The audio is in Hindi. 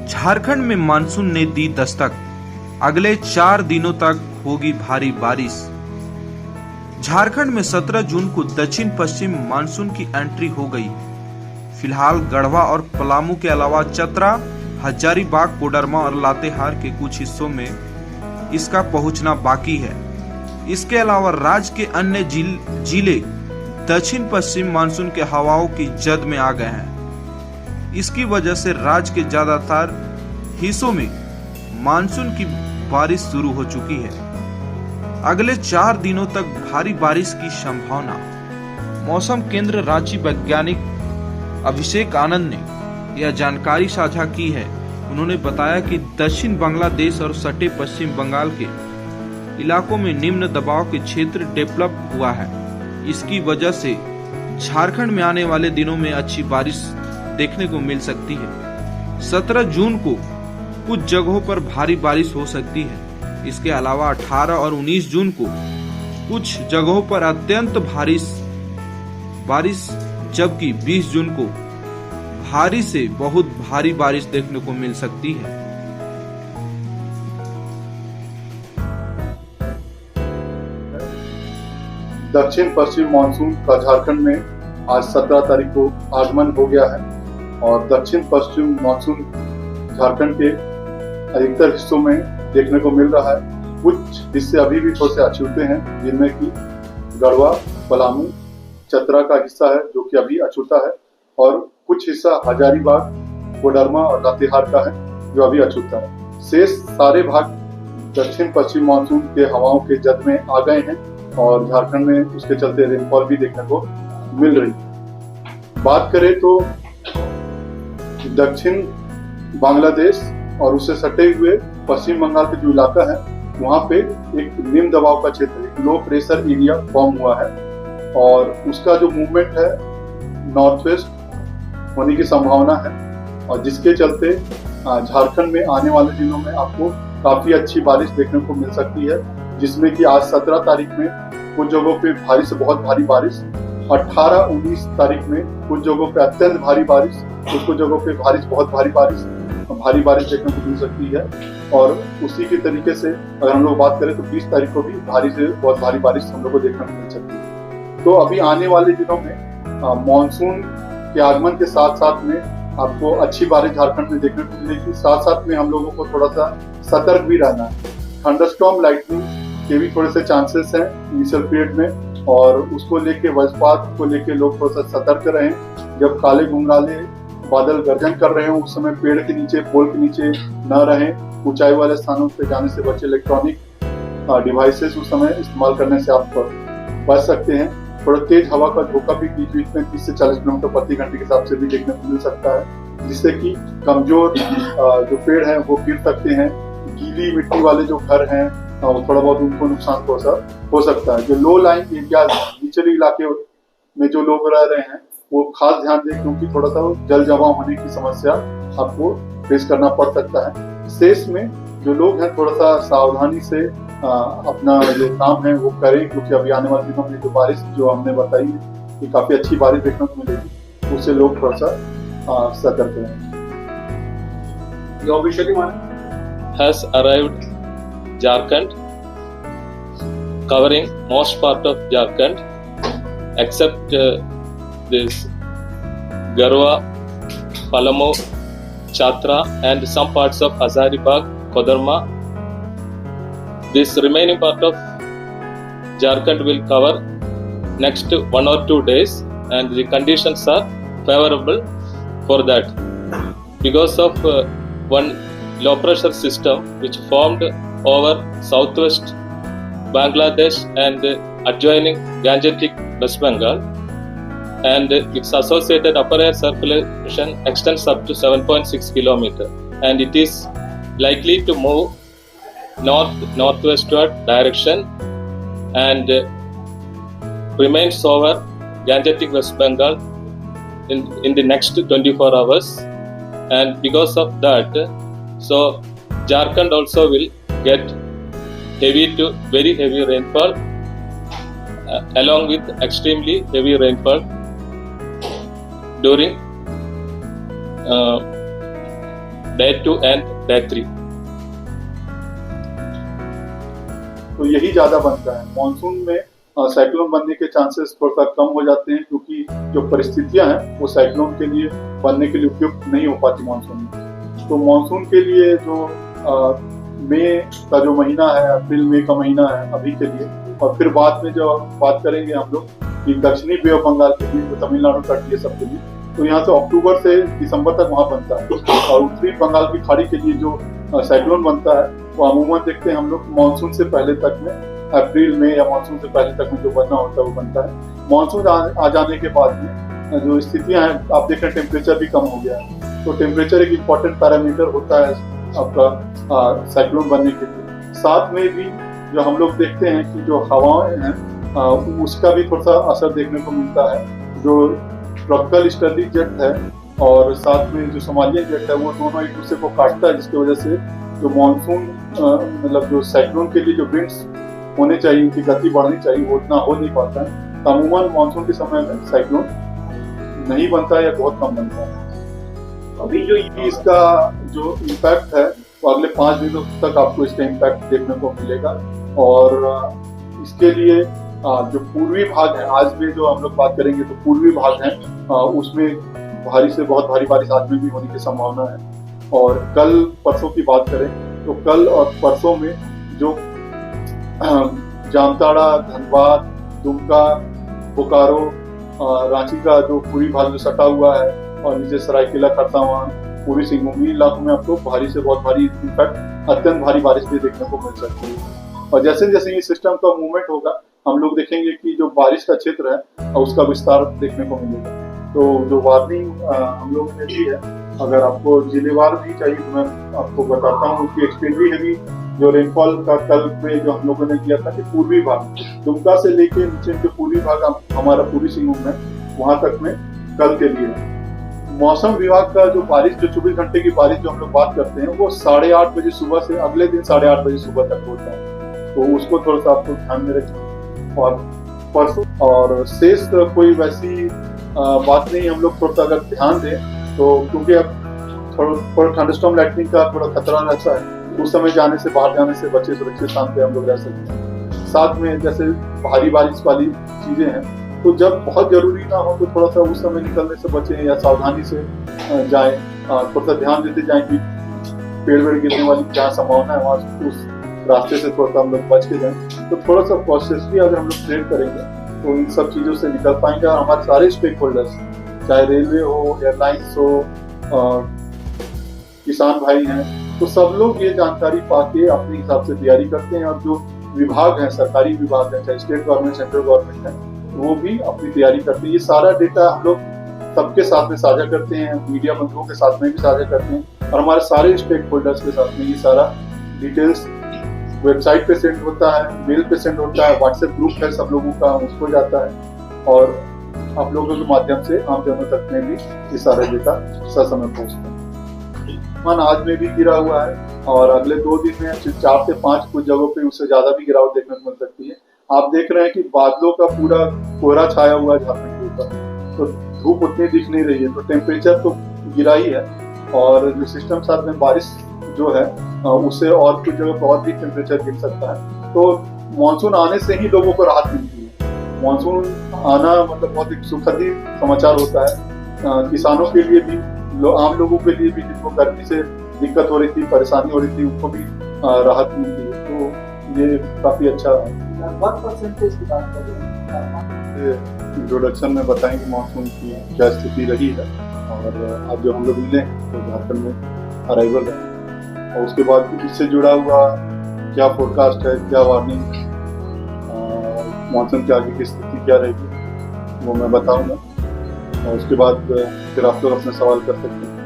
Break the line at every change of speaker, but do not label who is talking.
झारखंड में मानसून ने दी दस्तक। अगले 4 दिनों तक होगी भारी बारिश। झारखंड में 17 जून को दक्षिण पश्चिम मानसून की एंट्री हो गई। फिलहाल गढ़वा और पलामू के अलावा चतरा, हजारीबाग, कोडरमा और लातेहार के कुछ हिस्सों में इसका पहुंचना बाकी है। इसके अलावा राज्य के अन्य जिले दक्षिण पश्चिम मानसून के हवाओं की जद में आ गए हैं। इसकी वजह से राज्य के ज्यादातर हिस्सों में मानसून की बारिश शुरू हो चुकी है। अगले 4 दिनों तक भारी बारिश की संभावना। मौसम केंद्र रांची वैज्ञानिक अभिषेक आनंद ने यह जानकारी साझा की है। उन्होंने बताया कि दक्षिण बांग्लादेश और सटे पश्चिम बंगाल के इलाकों में निम्न दबाव के क्षेत्र डेवलप हुआ है। इसकी वजह से झारखंड में आने वाले दिनों में अच्छी बारिश देखने को मिल सकती है। 17 जून को कुछ जगहों पर भारी बारिश हो सकती है। इसके अलावा 18 और 19 जून को कुछ जगहों पर अत्यंत भारी बारिश, जबकि 20 जून को भारी से बहुत भारी बारिश देखने को मिल सकती है।
दक्षिण पश्चिम मानसून का झारखंड में आज 17 तारीख को आगमन हो गया है और दक्षिण पश्चिम मानसून झारखंड के अधिकतर हिस्सों में देखने को मिल रहा है। कुछ हिस्से अभी भी थोड़े से अछूते हैं, जिनमें कि गढ़वा, पलामू, चतरा का हिस्सा है जो कि अभी अछूता है, और कुछ हिस्सा हजारीबाग, कोडरमा और लातेहार का है जो अभी अछूता है। शेष सारे भाग दक्षिण पश्चिम मानसून के हवाओं के जद में आ गए हैं और झारखंड में उसके चलते रेनफॉल भी देखने को मिल रही है। बात करें तो दक्षिण बांग्लादेश और उससे सटे हुए पश्चिम बंगाल के जो इलाका है, वहाँ पे एक निम्न दबाव का क्षेत्र, एक लो प्रेशर एरिया फॉर्म हुआ है और उसका जो मूवमेंट है नॉर्थ वेस्ट होने की संभावना है, और जिसके चलते झारखंड में आने वाले दिनों में आपको काफी अच्छी बारिश देखने को मिल सकती है, जिसमें कि आज 17 तारीख में कुछ जगहों पे भारी से बहुत भारी बारिश, 18-19 तारीख में कुछ जगहों पे अत्यंत भारी बारिश, कुछ जगहों पे भारी से बहुत भारी बारिश देखने को मिल सकती है। और उसी के तरीके से अगर हम लोग बात करें तो 20 तारीख को भी भारी से बहुत भारी बारिश हम लोग को देखने को मिल सकती है। तो अभी आने वाले दिनों में मानसून के आगमन के साथ साथ में आपको अच्छी बारिश झारखंड में देखने को मिलेगी। साथ साथ में हम लोगों को थोड़ा सा सतर्क भी रहना है। थंडरस्टॉर्म, लाइटनिंग के भी थोड़े से चांसेस हैं इनिशियल पीरियड में, और उसको लेके वज्रपात को लेके लोग थोड़ा सा सतर्क रहें। जब काले घुंघराले बादल गर्जन कर रहे हो उस समय पेड़ के नीचे, पोल के नीचे न रहें। ऊंचाई वाले स्थानों पे जाने से बचे। इलेक्ट्रॉनिक डिवाइसेस उस समय इस्तेमाल करने से आप बच सकते हैं। थोड़ा तेज हवा का झोंका भी बीच बीच में 30 से 40 किलोमीटर प्रति घंटे के हिसाब से भी देखने को मिल सकता है, जिससे कि कमजोर जो पेड़ हैं वो गिर सकते हैं। गीली मिट्टी वाले जो घर हैं थोड़ा बहुत उनको नुकसान हो सकता है। जो लो लाइन एरिया, निचले इलाके में जो लोग रह रहे हैं वो खास ध्यान दें, क्योंकि थोड़ा सा जल जमाव होने की समस्या आपको फेस करना पड़ सकता है। शेष में जो लोग हैं थोड़ा सा सावधानी से अपना जो काम है वो करें, क्योंकि अभी आने वाले दिनों में जो बारिश जो हमने बताई है कि काफी अच्छी बारिश देखने को मिलेगी, उससे लोग थोड़ा सा सतर्क रहें।
Has arrived Jharkhand, covering most part of Jharkhand except this Garhwa, Palamu, Chatra and some parts of Hazaribagh, Kodarma. This remaining part of Jharkhand will cover next 1 or 2 days, and the conditions are favorable for that because of one low pressure system which formed over southwest Bangladesh and adjoining Gangetic West Bengal, and its associated upper air circulation extends up to 7.6 km, and it is likely to move northwestward direction and remains over Gangetic West Bengal in the next 24 hours, and because of that, so Jharkhand also will get heavy to very heavy rainfall along with extremely heavy rainfall during day 2 and day 3.
तो यही ज्यादा बनता है मानसून में। साइक्लोन बनने के चांसेस थोड़ा सा कम हो जाते हैं क्योंकि जो परिस्थितियां हैं वो साइक्लोन के लिए बनने के लिए उपयुक्त नहीं हो पाती मानसून में। तो मानसून के लिए जो मई का जो महीना है, अप्रैल मई का महीना है अभी के लिए, और फिर बाद में जो बात करेंगे हम लोग कि दक्षिणी बे ऑफ बंगाल के लिए, जो तमिलनाडु तट ये सब के लिए, तो यहाँ से अक्टूबर से दिसंबर तक वहाँ बनता है। और उत्तरी बंगाल की खाड़ी के लिए जो साइक्लोन बनता है वो अमूमन देखते हैं हम लोग मानसून से पहले तक में, अप्रैल में या मानसून से पहले तक में जो बनना होता है वो बनता है। मानसून आ जाने के बाद में जो स्थितियां हैं, आप देख रहे हैं टेम्परेचर भी कम हो गया है। तो टेम्परेचर एक इम्पॉर्टेंट पैरामीटर होता है आपका साइक्लोन बनने के लिए। साथ में भी जो हम लोग देखते हैं कि जो हवाएं हैं उसका भी थोड़ा सा असर देखने को मिलता है। जो ट्रॉपिकल ईस्टर्ली जेट है और साथ में जो सोमालियन जेट है वो दोनों एक दूसरे को काटता है, जिसकी वजह से जो मानसून मतलब जो साइक्लोन के लिए जो विंड्स होने चाहिए, उनकी गति बढ़नी चाहिए, वो उतना हो नहीं पाता है। तो अमूमन मानसून के समय में साइक्लोन नहीं बनता है या बहुत कम बनता है। अभी जो इसका जो इम्पैक्ट है वो अगले 5 दिनों तक आपको इसका इम्पैक्ट देखने को मिलेगा। और इसके लिए जो पूर्वी भाग है, आज में जो हम लोग बात करेंगे तो पूर्वी भाग है, उसमें भारी से बहुत भारी बारिश आज में भी होने की संभावना है। और कल परसों की बात करें तो कल और परसों में जो जामताड़ा, धनबाद, दुमका, बोकारो, रांची का जो पूर्वी भाग जो सटा हुआ है, और नीचे सरायकेला, खरसावां, पूर्वी सिंहभूम इलाकों में आपको भारी से बहुत भारी, इनफैक्ट अत्यंत भारी बारिश भी देखने को मिल सकती है। और जैसे जैसे ये सिस्टम का मूवमेंट होगा हम लोग देखेंगे कि जो बारिश का क्षेत्र है उसका विस्तार देखने को मिलेगा। तो जो वार्निंग हम लोगों ने दी है, अगर आपको जिलेवार भी चाहिए तो मैं आपको बताता हूँ कि एक्सट्रीमली हेवी जो रेनफॉल का कल में जो हम लोगों ने किया था कि पूर्वी भाग दुमका से लेके नीचे के पूर्वी भाग हमारा पूर्वी सिंहभूम में वहां तक में कल के लिए। मौसम विभाग का जो बारिश, जो 24 घंटे की बारिश जो हम लोग बात करते हैं, वो 8:30 बजे सुबह से अगले दिन 8:30 बजे सुबह तक होता है। तो उसको थोड़ा सा आपको ध्यान में रखें। और परसों और शेष कोई वैसी बात नहीं, हम लोग थोड़ा सा अगर ध्यान दें तो, क्योंकि अब थोड़ा थंडरस्टॉर्म लाइटनिंग का थोड़ा खतरा रहता है, उस समय जाने से, बाहर जाने से बचे, सुरक्षित स्थान पे हम लोग रह सकते हैं। साथ में जैसे भारी बारिश वाली चीजें हैं, तो जब बहुत जरूरी ना हो तो थोड़ा सा उस समय निकलने से बचें या सावधानी से जाएं। थोड़ा सा ध्यान देते जाएं कि पेड़ वेड़ गिरने वाली जहाँ संभावना है वहाँ उस रास्ते से थोड़ा सा हम लोग बच के जाएं। तो थोड़ा सा कॉन्शियसली अगर हम लोग ट्रेड करेंगे तो इन सब चीज़ों से निकल पाएंगे। और हमारे सारे स्टेक होल्डर्स, चाहे रेलवे हो, एयरलाइंस हो, किसान भाई हैं, तो सब लोग ये जानकारी पाके अपने हिसाब से तैयारी करते हैं। और जो विभाग हैं, सरकारी विभाग हैं, चाहे स्टेट गवर्नमेंट, सेंट्रल गवर्नमेंट है, वो भी अपनी तैयारी करते हैं। ये सारा डेटा हम लोग सबके साथ में साझा करते हैं, मीडिया बंधुओं के साथ में भी साझा करते हैं, और हमारे सारे स्टेक होल्डर्स के साथ में ये सारा डिटेल्स वेबसाइट पे सेंड होता है, मेल पे सेंड होता है, व्हाट्सएप ग्रुप है सब लोगों का, उसको जाता है, और आप लोगों के माध्यम से आम जनों तक में भी ये सारा डेटा ससमय पहुँचता है। मान आज में भी गिरा हुआ है, और अगले 2 दिन में 4 से 5 कुछ जगहों पे उससे ज्यादा भी गिरावट देखने को मिल सकती है। आप देख रहे हैं कि बादलों का पूरा कोहरा छाया हुआ है झारखंड के ऊपर, तो धूप उतनी दिख नहीं रही है, तो टेम्परेचर तो गिरा ही है। और जो सिस्टम साथ में बारिश जो है उससे और कुछ जगह बहुत भी टेम्परेचर गिर सकता है। तो मानसून आने से ही लोगों को राहत मिलती है। मानसून आना मतलब बहुत एक सुखद ही समाचार होता है किसानों के लिए भी, आम लोगों के लिए भी, जिनको गर्मी से दिक्कत हो रही थी, परेशानी हो रही थी, उनको भी राहत मिलती है। तो ये काफी अच्छा है।
परसेंटेज की बात करें,
इंट्रोडक्शन में बताएंगे मानसून की क्या स्थिति रही है, और अब जो हम लोग मिले तो झारखंड में अराइवल है, और उसके बाद इससे जुड़ा हुआ क्या फोरकास्ट है, क्या वार्निंग, मानसून के आगे की स्थिति क्या रहेगी वो मैं बताऊंगा, और उसके बाद फिर आप लोग अपने सवाल कर सकते हैं।